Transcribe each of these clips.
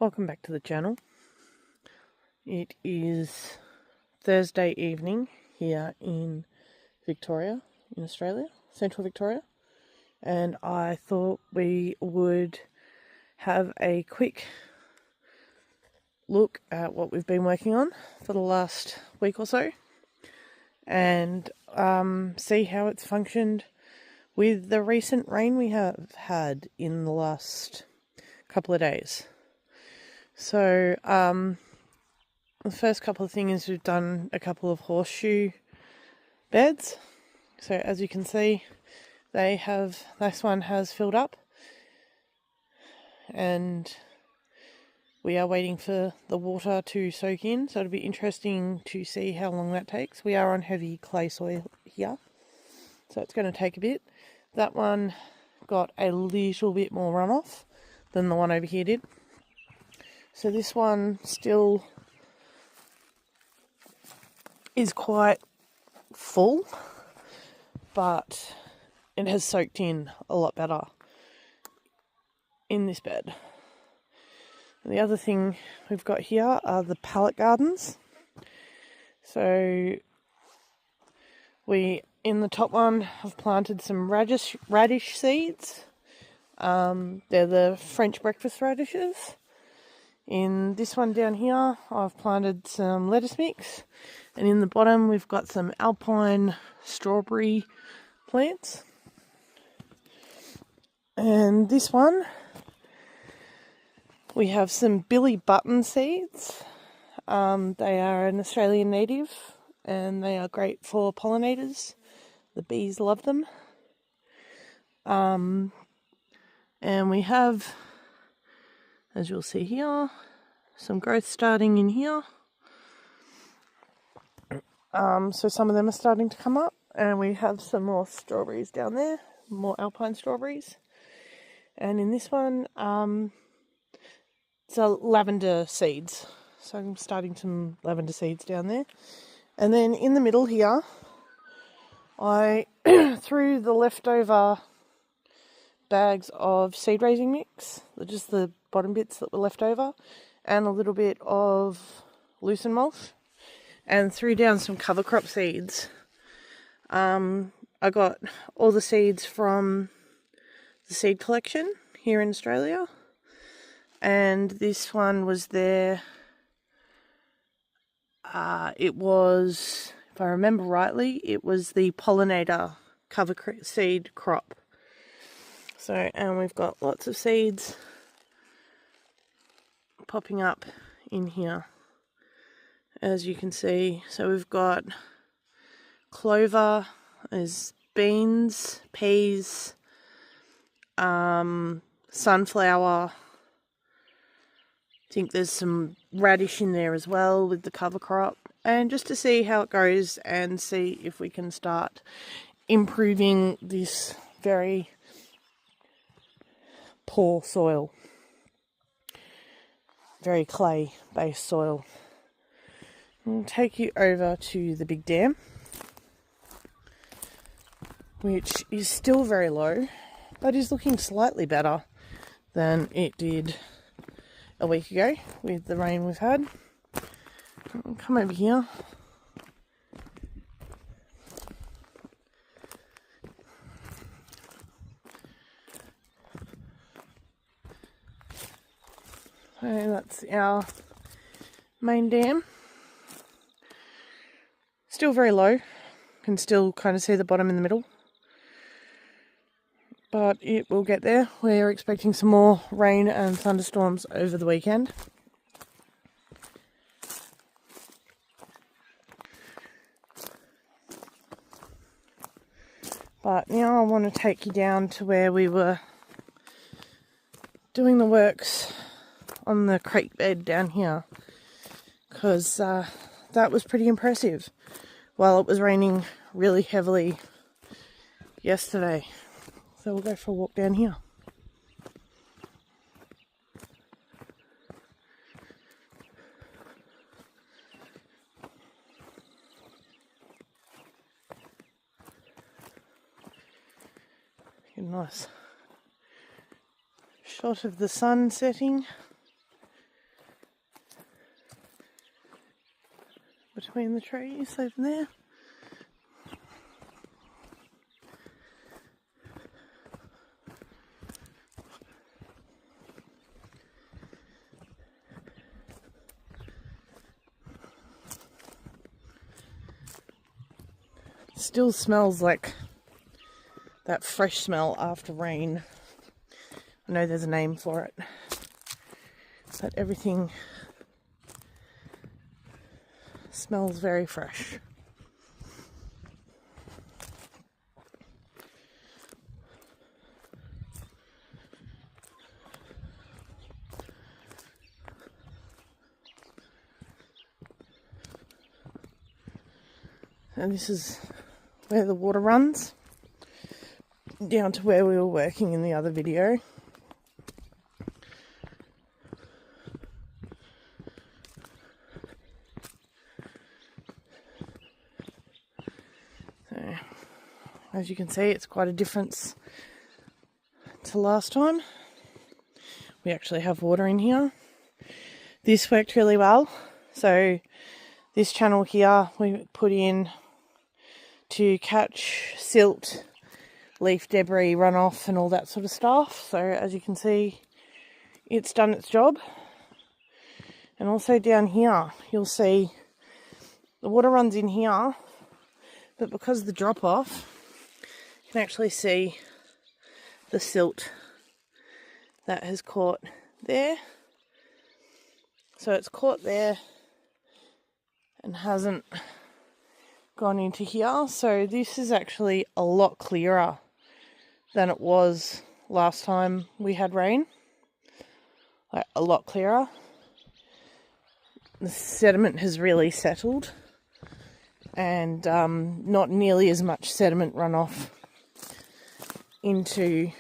Welcome back to the channel. It is Thursday evening here in Victoria, in Australia, central Victoria, and I thought we would have a quick look at what we've been working on for the last week or so and see how it's functioned with the recent rain we have had in the last couple of days. So the first couple of things is we've done a couple of horseshoe beds. So as you can see, this one has filled up, and we are waiting for the water to soak in. So it'll be interesting to see how long that takes. We are on heavy clay soil here, so it's going to take a bit. That one got a little bit more runoff than the one over here did. So this one still is quite full, but it has soaked in a lot better in this bed. And the other thing we've got here are the pallet gardens. So we, in the top one, have planted some radish seeds. They're the French breakfast radishes. In this one down here, I've planted some lettuce mix, and in the bottom we've got some alpine strawberry plants. And this one, we have some billy button seeds. They are an Australian native, and they are great for pollinators. The bees love them. And we have, as you'll see here, some growth starting in here. So some of them are starting to come up, and we have some more strawberries down there, more alpine strawberries. And in this one, it's lavender seeds. So I'm starting some lavender seeds down there. And then in the middle here, I threw the leftover bags of seed raising mix, just the bottom bits that were left over, and a little bit of lucerne mulch, and threw down some cover crop seeds. I got all the seeds from the seed collection here in Australia, and this one was there. It was, if I remember rightly, it was the pollinator cover seed crop. So, and we've got lots of seeds popping up in here, as you can see. So we've got clover, there's beans, peas, sunflower. I think there's some radish in there as well with the cover crop. And just to see how it goes and see if we can start improving this very poor soil, very clay based soil. I'll take you over to the big dam, which is still very low, but is looking slightly better than it did a week ago with the rain we've had. I'll come over here. So that's our main dam. Still very low. Can still kind of see the bottom in the middle. But it will get there. We're expecting some more rain and thunderstorms over the weekend. But now I want to take you down to where we were doing the works on the creek bed down here, because that was pretty impressive while it was raining really heavily yesterday. So we'll go for a walk down here. Get a nice shot of the sun setting. between the trees over there. Still smells like that fresh smell after rain. I know there's a name for it, but everything smells very fresh. And this is where the water runs down to where we were working in the other video. So, as you can see, it's quite a difference to last time. We actually have water in here. This worked really well. So this channel here we put in to catch silt, leaf debris, runoff and all that sort of stuff. So as you can see, it's done its job. And also down here, you'll see the water runs in here, but because of the drop off, you can actually see the silt that has caught there. So it's caught there and hasn't gone into here. So this is actually a lot clearer than it was last time we had rain. Like a lot clearer. The sediment has really settled and not nearly as much sediment runoff into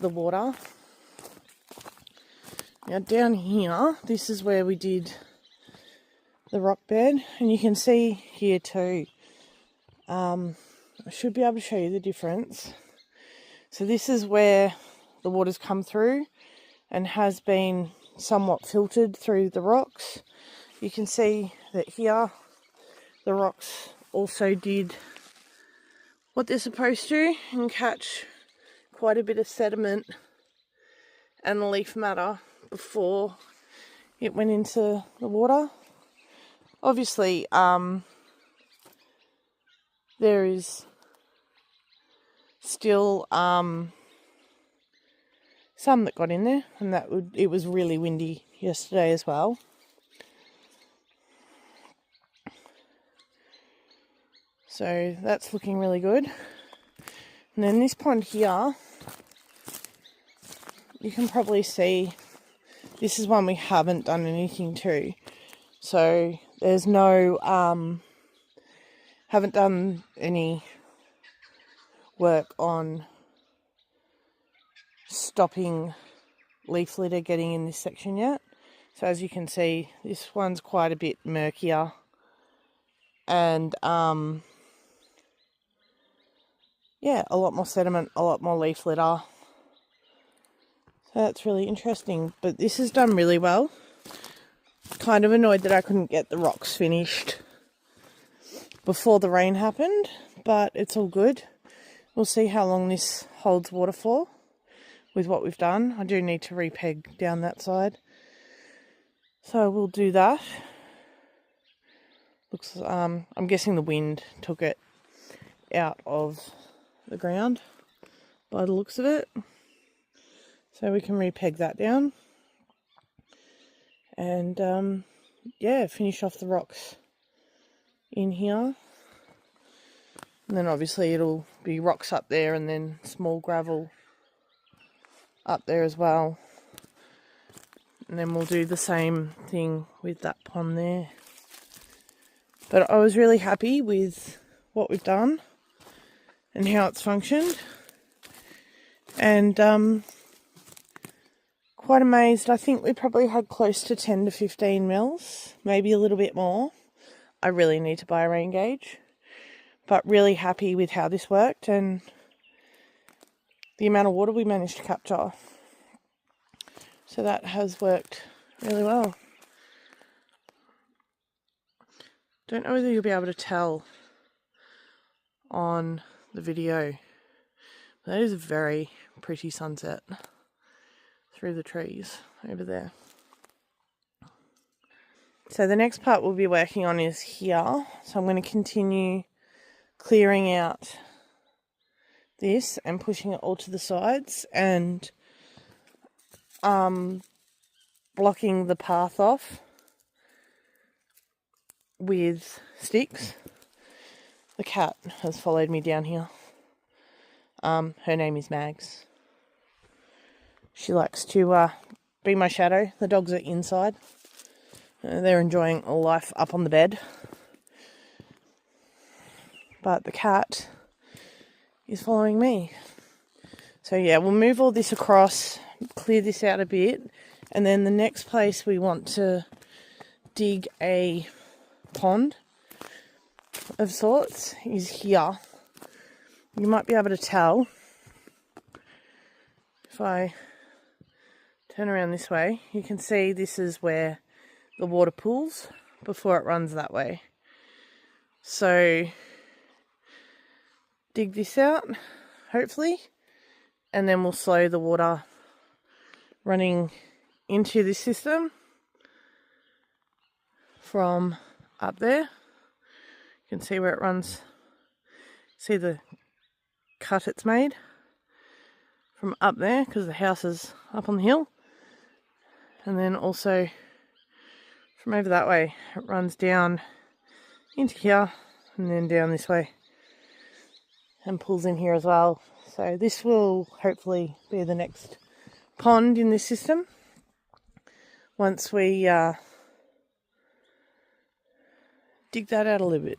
the water. Now down here, this is where we did the rock bed, and you can see here too, I should be able to show you the difference. So this is where the water's come through and has been somewhat filtered through the rocks. You can see that here the rocks also did what they're supposed to and catch quite a bit of sediment and leaf matter before it went into the water. Obviously, there is still some that got in there, and it was really windy yesterday as well. So that's looking really good. And then this pond here, you can probably see this is one we haven't done anything to. So there's no, haven't done any work on stopping leaf litter getting in this section yet. So as you can see, this one's quite a bit murkier and yeah, a lot more sediment, a lot more leaf litter. So that's really interesting, but this is done really well. Kind of annoyed that I couldn't get the rocks finished before the rain happened, but it's all good. We'll see how long this holds water for with what we've done. I do need to repeg down that side, so we'll do that. Looks, I'm guessing the wind took it out of the ground by the looks of it, so we can repeg that down and yeah, finish off the rocks in here. And then obviously it'll be rocks up there and then small gravel up there as well. And then we'll do the same thing with that pond there. But I was really happy with what we've done and how it's functioned. And quite amazed. I think we probably had close to 10 to 15 mils, maybe a little bit more. I really need to buy a rain gauge. But really happy with how this worked and the amount of water we managed to capture. So that has worked really well. Don't know whether you'll be able to tell on the video. That is a very pretty sunset through the trees over there. So the next part we'll be working on is here. So I'm going to continue clearing out this and pushing it all to the sides and blocking the path off with sticks. The cat has followed me down here. Her name is Mags. She likes to be my shadow. The dogs are inside. They're enjoying life up on the bed. But the cat is following me. So yeah, we'll move all this across, clear this out a bit, and then the next place we want to dig a pond of sorts is here. You might be able to tell if I turn around this way. You can see this is where the water pools before it runs that way. So dig this out, hopefully, and then we'll slow the water running into this system from up there. You can see where it runs. See the cut it's made from up there because the house is up on the hill, and then also from over that way it runs down into here and then down this way and pulls in here as well. So this will hopefully be the next pond in this system once we dig that out a little bit.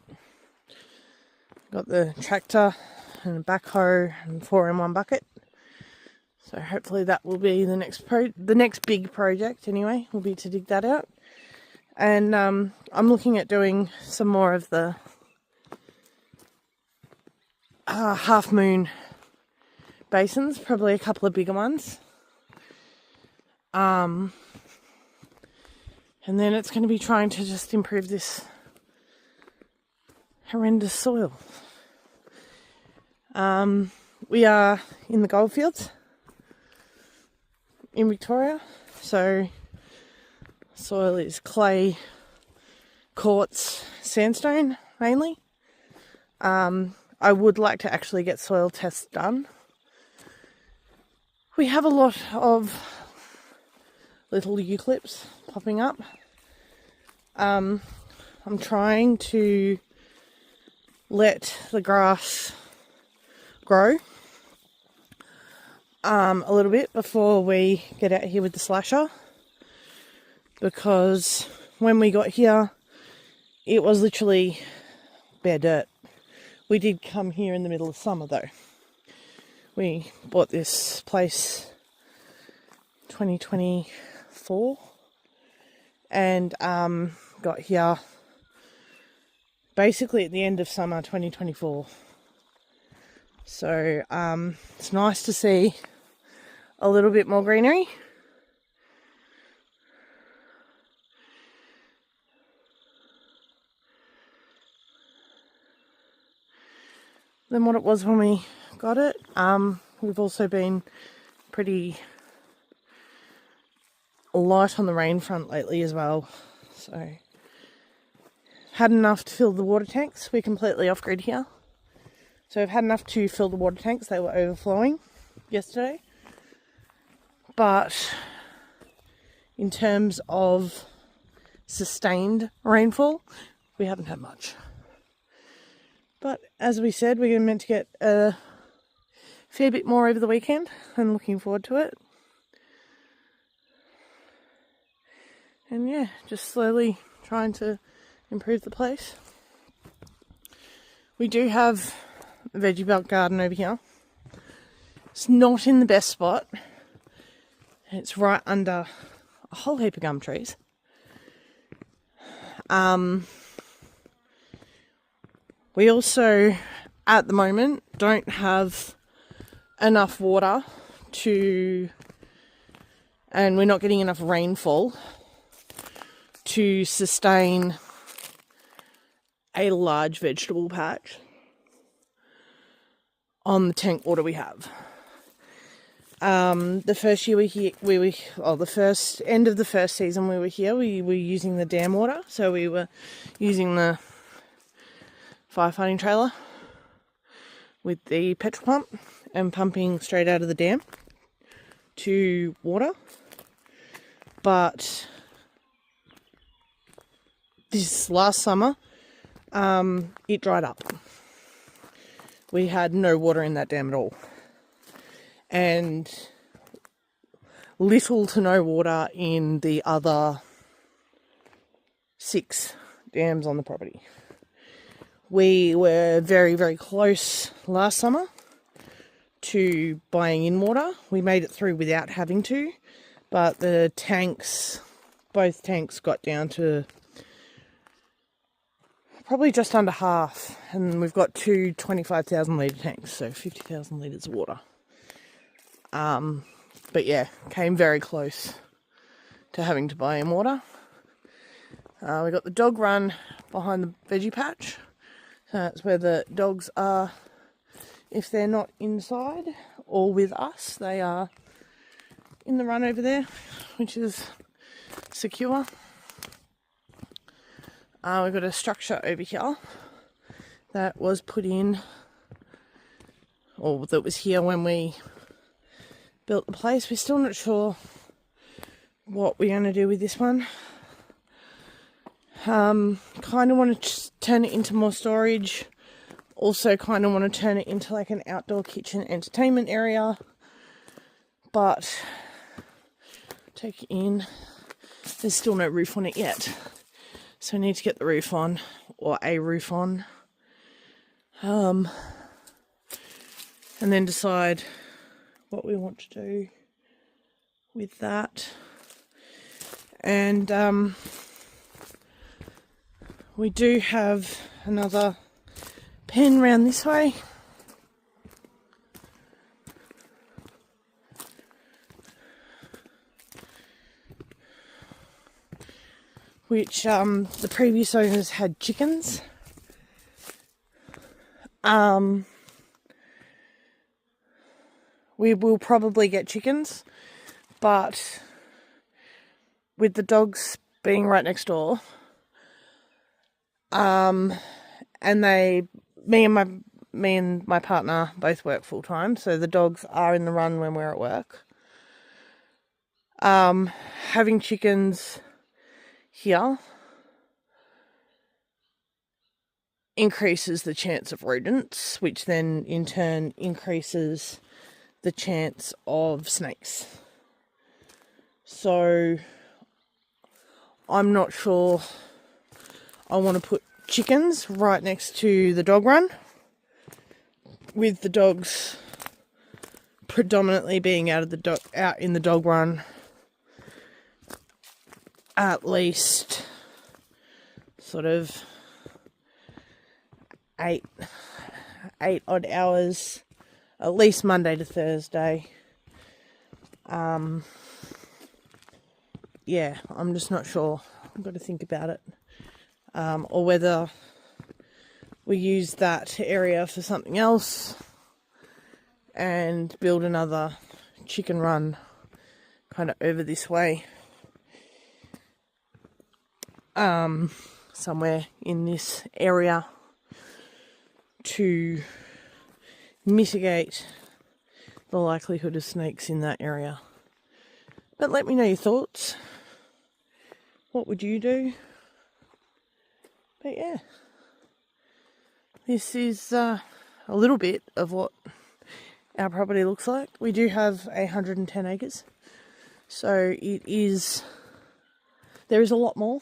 Got the tractor and a backhoe and 4-in-1 bucket. So hopefully that will be the next big project anyway, will be to dig that out. And I'm looking at doing some more of the half moon basins, probably a couple of bigger ones. And then it's going to be trying to just improve this horrendous soil. We are in the goldfields in Victoria, so soil is clay, quartz, sandstone mainly. I would like to actually get soil tests done. We have a lot of little eucalypts popping up. I'm trying to let the grass grow a little bit before we get out here with the slasher, because when we got here it was literally bare dirt. We did come here in the middle of summer though. We bought this place 2024 and got here basically at the end of summer 2024. So it's nice to see a little bit more greenery. Than what it was when we got it. We've also been pretty light on the rain front lately as well. So had enough to fill the water tanks. We're completely off grid here. So I've had enough to fill the water tanks. They were overflowing yesterday. But in terms of sustained rainfall, we haven't had much. But as we said, we're meant to get a fair bit more over the weekend and looking forward to it. And yeah, just slowly trying to improve the place. We do have a veggie belt garden over here. It's not in the best spot. It's right under a whole heap of gum trees. We also, at the moment, don't have enough water and we're not getting enough rainfall to sustain a large vegetable patch on the tank water we have. The first year the first end of the first season we were here, we were using the dam water. So we were using the firefighting trailer with the petrol pump and pumping straight out of the dam to water. But this last summer, it dried up. We had no water in that dam at all. And little to no water in the other 6 dams on the property. We were very, very close last summer to buying in water. We made it through without having to, but the tanks, both tanks got down to probably just under half, and we've got 2 25,000 litre tanks, so 50,000 litres of water. But yeah, came very close to having to buy in water. We got the dog run behind the veggie patch. So that's where the dogs are. If they're not inside or with us, they are in the run over there, which is secure. We've got a structure over here that was put in, or that was here when we built the place. We're still not sure what we're going to do with this one. Kind of want to turn it into more storage. Also kind of want to turn it into like an outdoor kitchen entertainment area. But take it in. There's still no roof on it yet. So I need to get the roof on, or a roof on. And then decide what we want to do with that. And we do have another pen round this way. Which the previous owners had chickens. We will probably get chickens, but with the dogs being right next door, and me and my partner both work full time, so the dogs are in the run when we're at work. Having chickens here increases the chance of rodents, which then in turn increases the chance of snakes. So I'm not sure I want to put chickens right next to the dog run, with the dogs predominantly being out in the dog run at least sort of 8 odd hours, at least Monday to Thursday. Yeah, I'm just not sure. I've got to think about it. Or whether we use that area for something else and build another chicken run kind of over this way. Somewhere in this area to mitigate the likelihood of snakes in that area. But let me know your thoughts. What would you do? But yeah, this is a little bit of what our property looks like. We do have 110 acres, so there is a lot more.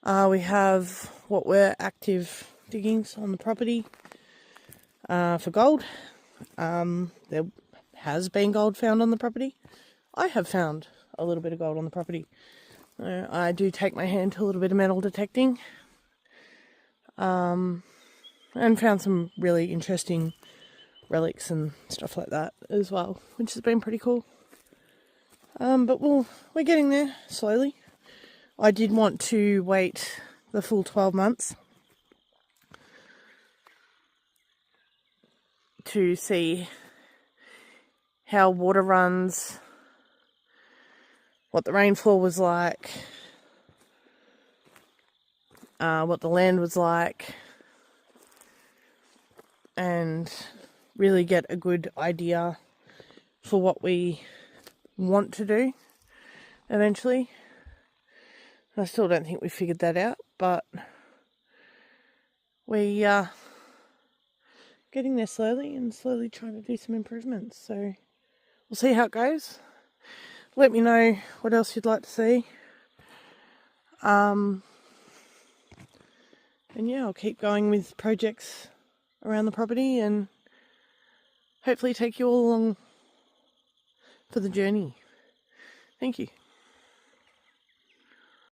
We have what were active diggings on the property for gold. There has been gold found on the property. I have found a little bit of gold on the property. I do take my hand to a little bit of metal detecting. And found some really interesting relics and stuff like that as well, which has been pretty cool. But we're getting there slowly. I did want to wait the full 12 months to see how water runs, what the rainfall was like, what the land was like, and really get a good idea for what we want to do eventually. I still don't think we figured that out, but we are getting there slowly and slowly trying to do some improvements. So we'll see how it goes. Let me know what else you'd like to see. And yeah, I'll keep going with projects around the property and hopefully take you all along for the journey. Thank you.